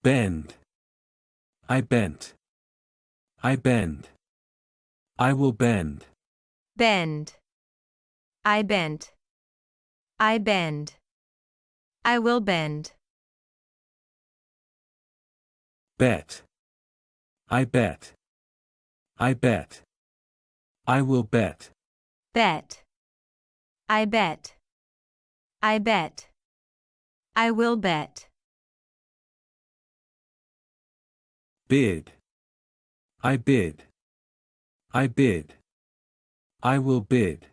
Bend. I bent. I bend. I will bend. Bend. I bent. I bend. I will bend. Bet. I bet. I bet. I will bet. Bet. I bet. I bet. I will bet. Bid. I bid. I bid. I will bid.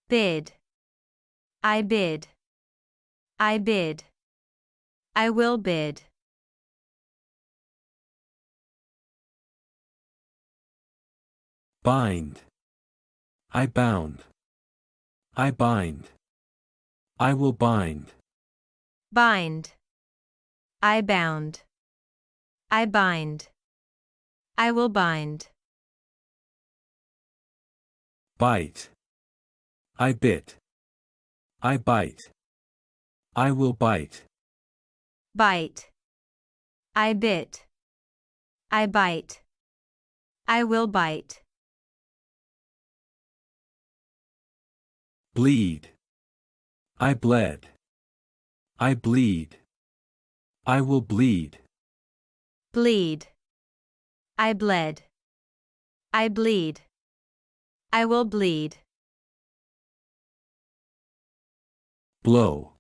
Bid. I bid. I bid. I will bid. Bind. I bound. I bind. I will bind. Bind. I bound. I bind. I will bind. Bite. I bit. I bite. I will bite. Bite. I bit. I bite. I will bite. Bleed. I bled. I bleed. I will bleed. Bleed. I bled. I bleed. I will bleed. Blow.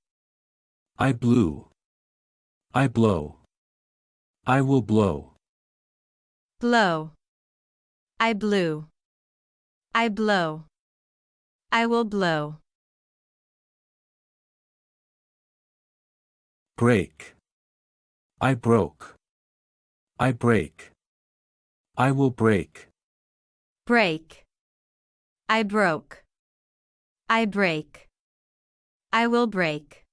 I blew. I blow. I will blow. Blow. I blew. I blow. I will blow. Break. I broke. I break. I will break. Break. I broke. I break. I will break.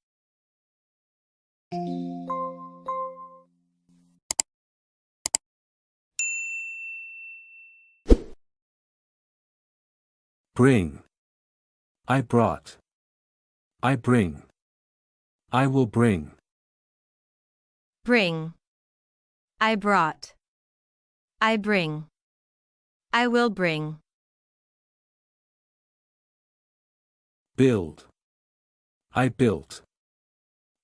Bring. I brought. I bring. I will bring. Bring. I brought. I bring. I will bring. Build. I built.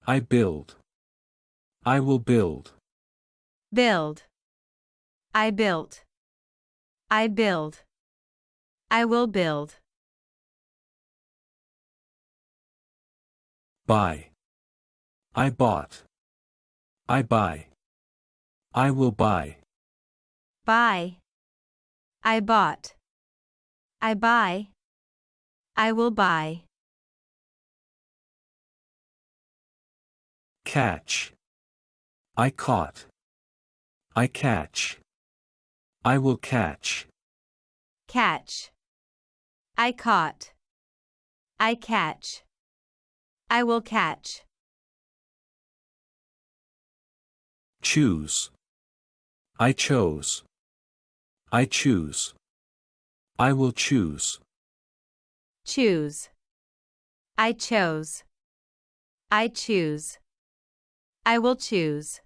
I build. I will build. Build. I built. I build. I will build. Buy. I bought. I buy. I will buy. Buy. I bought. I buy. I will buy. Catch. I caught. I catch. I will catch. Catch. I caught. I catch. I will catch. Choose. I chose. I choose. I will choose. Choose. I chose. I choose. I will choose.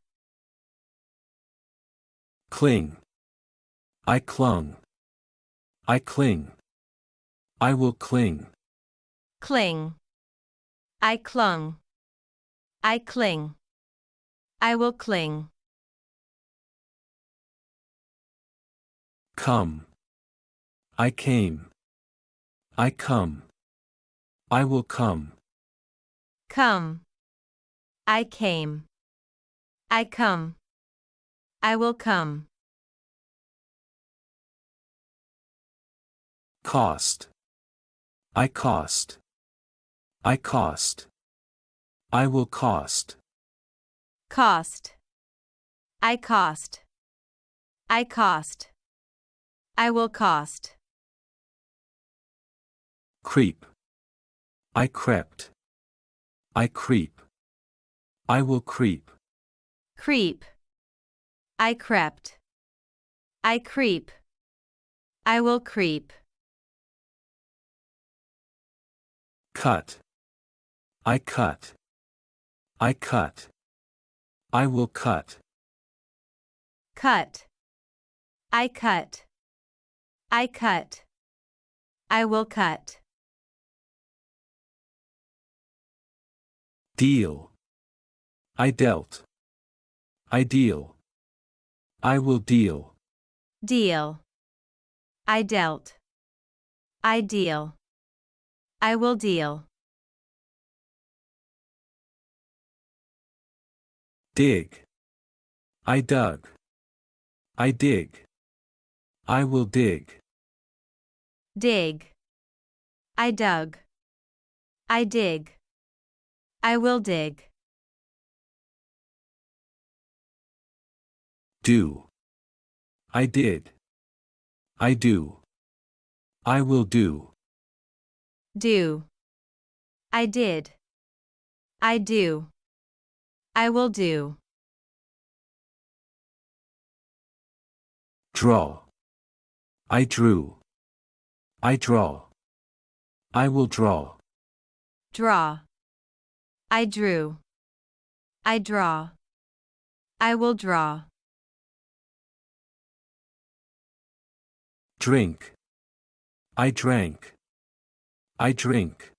Cling. I clung. I cling. I will cling. Cling. I clung. I cling. I will cling. Come. I came. I come. I will come. Come. I came. I come. I will come. Cost. I cost. I cost. I will cost. Cost. I cost. I cost. I will cost. Creep. I crept. I creep. I will creep. Creep. I crept. I creep. I will creep. Cut. I cut. I cut. I will cut. Cut. I cut. I cut. I will cut. Deal. I dealt. I deal. I will deal. Deal. I dealt. I deal. I will deal. Dig. I dug. I dig. I will dig. Dig. I dug. I dig. I will dig. Do. I did. I do. I will do. Do. I did. I do. I will do. Draw. I drew. I draw. I will draw. Draw. I drew. I draw. I will draw. Drink. I drank. I drink.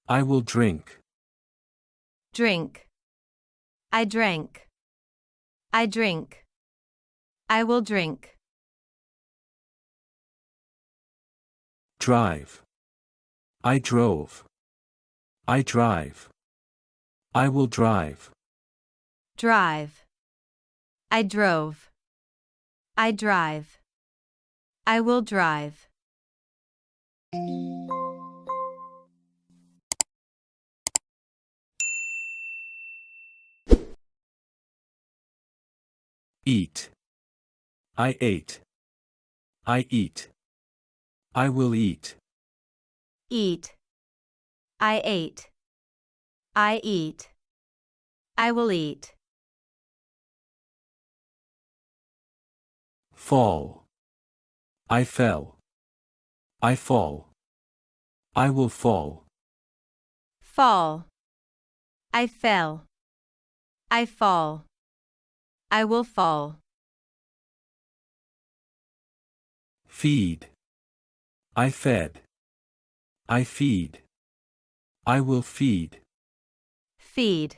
I will drink. Drink. I drank. I drink. I will drink. Drive. I drove. I drive. I will drive. Drive. I drove. I drive. I will drive. Eat. I ate. I eat. I will eat. Eat. I ate. I eat. I will eat. Fall. I fell. I fall. I will fall. Fall. I fell. I fall. I will fall. Feed. I fed. I feed. I will feed. Feed.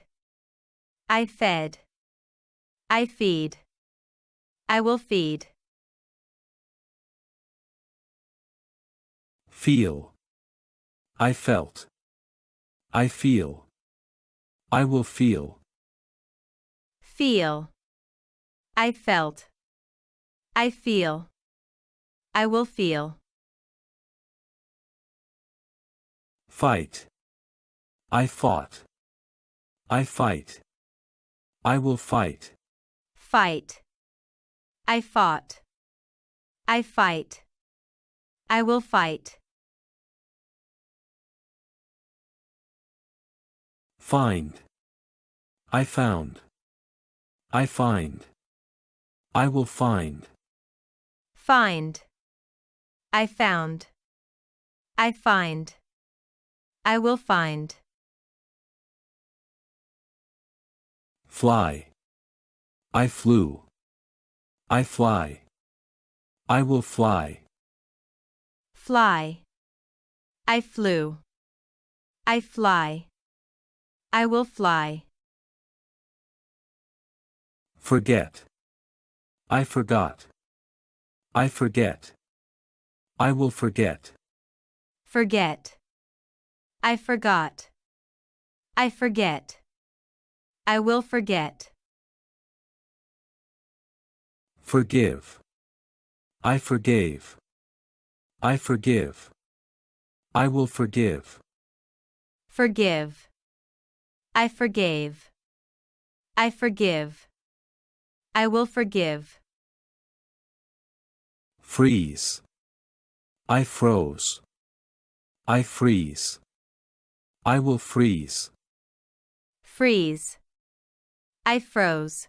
I fed. I feed. I will feed. Feel. I felt. I feel. I will feel. Feel. I felt. I feel. I will feel. Fight. I fought. I fight. I will fight. Fight. I fought. I fight. I will fight. Find. I found. I find. I will find. Find. I found. I find. I will find. Fly. I flew. I fly. I will fly. Fly. I flew. I fly. I will fly. Forget. I forgot. I forget. I will forget. Forget. I forgot. I forget. I will forget. Forgive. I forgave. I forgive. I will forgive. Forgive. I forgave. I forgive. I will forgive. Freeze. I froze. I freeze. I will freeze. Freeze. I froze.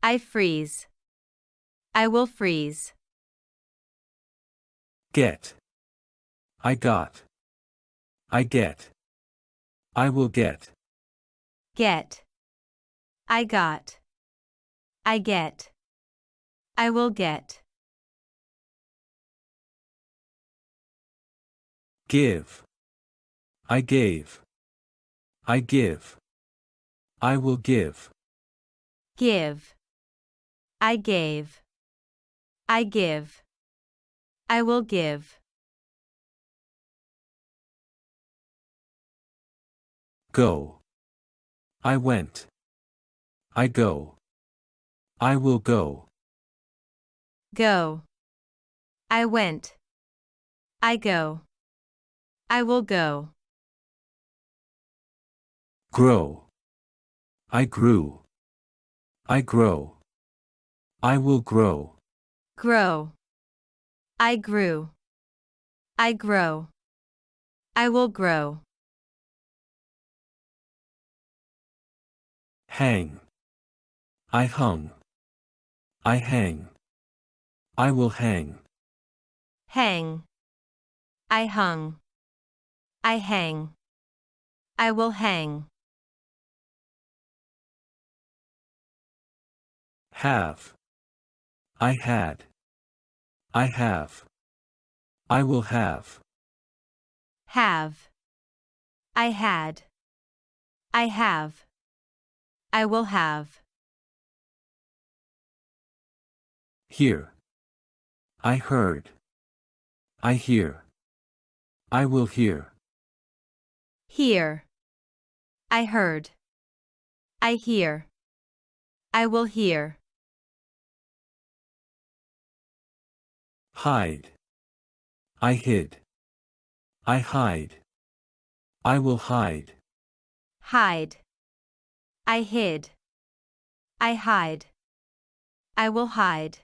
I freeze. I will freeze. Get. I got. I get. I will get. Get. I got. I get. I will get. Give. I gave. I give. I will give. Give. I gave. I give. I will give. Go. I went. I go. I will go. Go. I went. I go. I will go. Grow. I grew. I grow. I will grow. Grow. I grew. I grow. I will grow. Hang. I hung. I hang. I will hang. Hang. I hung. I hang. I will hang. Have. I had. I have. I will have. Have. I had. I have. I will have. Hear. I heard. I hear. I will hear. Hear. I heard. I hear. I will hear. Hide. I hid. I hide. I will hide. Hide. I hid. I hide. I will hide.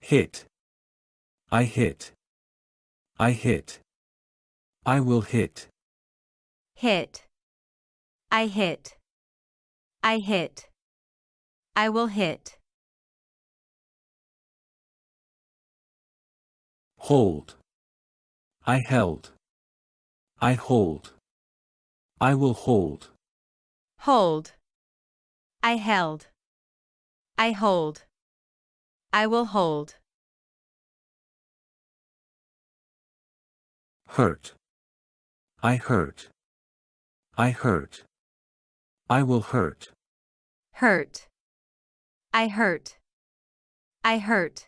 Hit. I hit. I hit. I will hit. Hit. I hit. I hit. I will hit. Hold. I held. I hold. I will hold. Hold. I held. I hold. I will hold. Hurt. I hurt. I hurt. I will hurt. Hurt. I hurt. I hurt.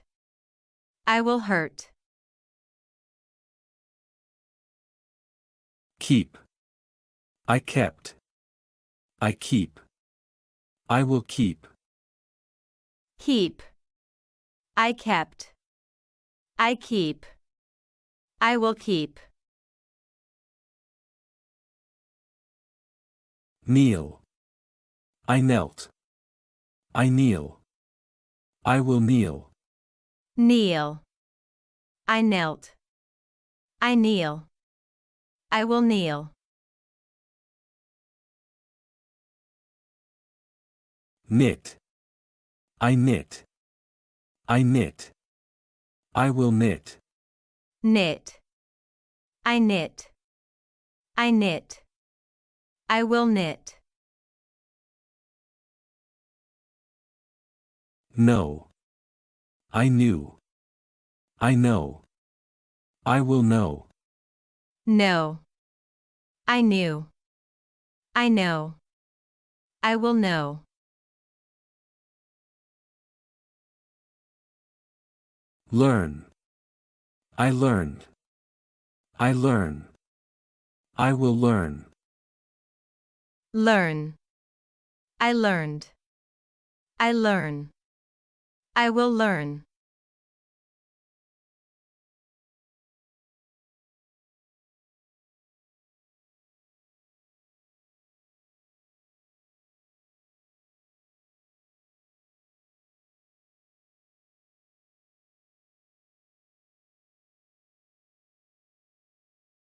I will hurt. Keep. I kept. I keep. I will keep. Keep. I kept. I keep. I will keep. Kneel. I knelt. I kneel. I will kneel. Kneel. I knelt. I kneel. I will kneel. Knit. I knit. I knit. I will knit. Knit. I knit. I knit. I will knit. Know. I knew. I know. I will know. Know. I knew. I know. I will know. Learn. I learned. I learn. I will learn. Learn. I learned. I learn. I will learn.